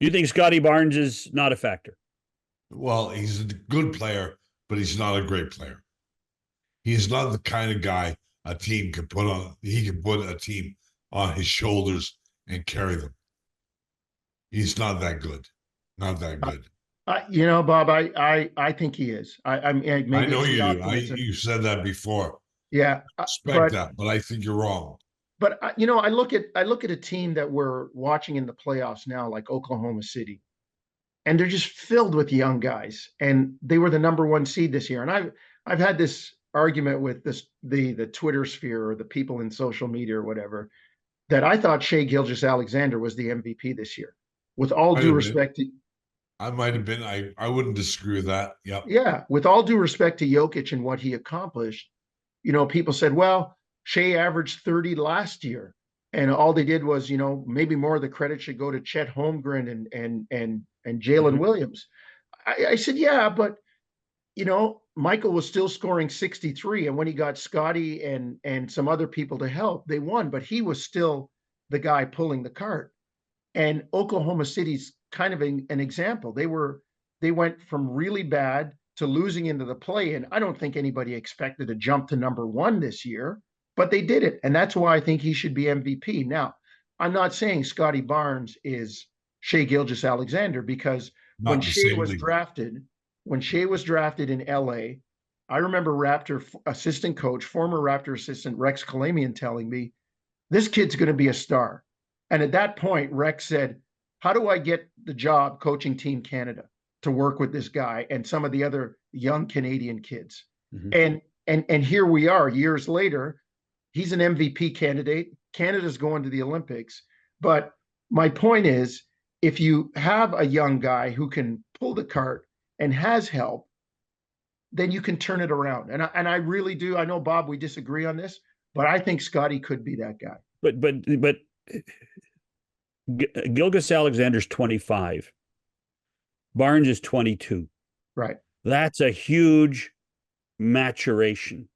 You think Scotty Barnes is not a factor? Well, he's a good player, but he's not a great player. He's not the kind of guy a team can put on. He can put a team on his shoulders and carry them. He's not that good. Not that good. Bob, I think he is. I mean, maybe I know it's the you do. optimism. You said that before. Yeah, Respect that, but I think you're wrong. But I look at a team that we're watching in the playoffs now, like Oklahoma City, and they're just filled with young guys, and they were the number one seed this year. And I've had this argument with the Twitter sphere or the people in social media or whatever, that I thought Shai Gilgeous-Alexander was the MVP this year. With all due respect to, I might have been. I wouldn't disagree with that. Yep. Yeah, with all due respect to Jokic and what he accomplished, people said, well, Shai averaged 30 last year, and all they did was, maybe more of the credit should go to Chet Holmgren and Jalen Williams. I said, yeah, but Michael was still scoring 63, and when he got Scottie and some other people to help, they won, but he was still the guy pulling the cart. And Oklahoma City's kind of an example. They went from really bad to losing into the play, and I don't think anybody expected to jump to number one this year, but they did it, and that's why I think he should be MVP. Now, I'm not saying Scotty Barnes is Shai Gilgeous-Alexander, because when Shai was drafted in LA, I remember Raptor assistant coach, former Raptor assistant Rex Kalamian telling me, this kid's going to be a star. And at that point, Rex said, how do I get the job coaching Team Canada to work with this guy and some of the other young Canadian kids? Mm-hmm. And here we are years later. He's an MVP candidate. Canada's going to the Olympics. But my point is, if you have a young guy who can pull the cart and has help, then you can turn it around. And I really do. I know, Bob, we disagree on this, but I think Scotty could be that guy. But Gilgeous-Alexander's 25. Barnes is 22. Right. That's a huge maturation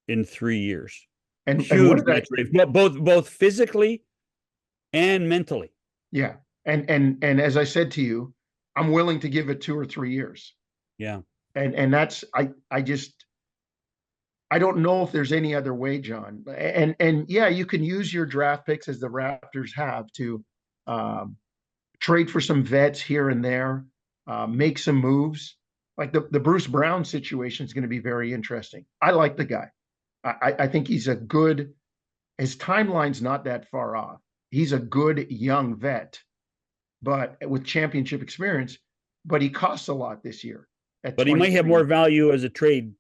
in 3 years. And huge maturation, both physically and mentally. Yeah. And as I said to you, I'm willing to give it 2 or 3 years. Yeah. And that's, I don't know if there's any other way, John. And yeah, you can use your draft picks, as the Raptors have, to trade for some vets here and there, make some moves. Like the Bruce Brown situation is going to be very interesting. I like the guy. I think he's a good, his timeline's not that far off. He's a good young vet, but with championship experience, but he costs a lot this year. But he might have more value as a trade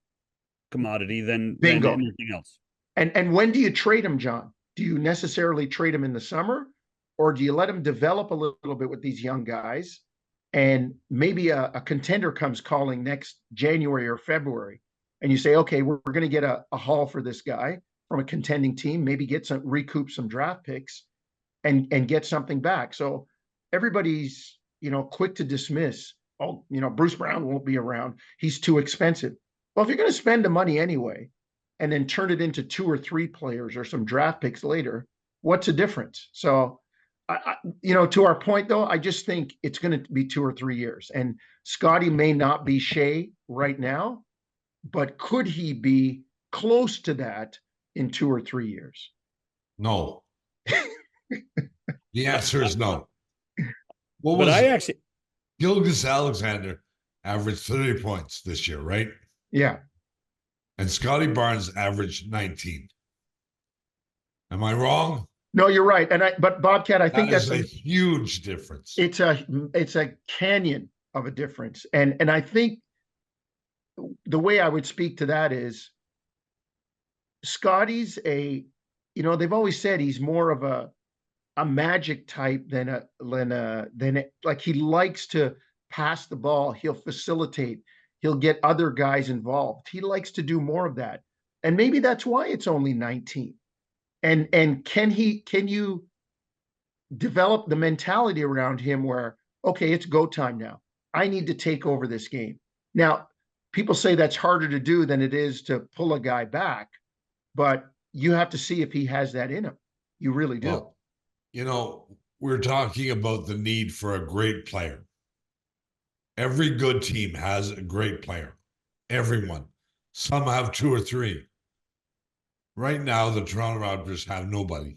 commodity than anything else. And when do you trade him, John? Do you necessarily trade him in the summer, or do you let him develop a little bit with these young guys, and maybe a contender comes calling next January or February, and you say, okay, we're going to get a haul for this guy from a contending team, maybe recoup some draft picks and get something back. So everybody's, quick to dismiss, Bruce Brown won't be around, he's too expensive. Well, if you're going to spend the money anyway, and then turn it into 2 or 3 players or some draft picks later, what's the difference? So, to our point, though, I just think it's going to be 2 or 3 years. And Scotty may not be Shai right now, but could he be close to that in 2 or 3 years? No. The answer is no. Gilgeous-Alexander averaged 30 points this year, right? Yeah. And Scotty Barnes averaged 19. Am I wrong? No, you're right. But Bobcat, I think that's a huge difference. It's a canyon of a difference. And I think the way I would speak to that is, Scotty's they've always said he's more of a magic type than like, he likes to pass the ball. He'll facilitate. He'll get other guys involved. He likes to do more of that. And maybe that's why it's only 19. And can you develop the mentality around him where, okay, it's go time now. I need to take over this game. Now, people say that's harder to do than it is to pull a guy back, but you have to see if he has that in him. You really do. Well, we're talking about the need for a great player. Every good team has a great player. Everyone. Some have two or three. Right now, the Toronto Raptors have nobody.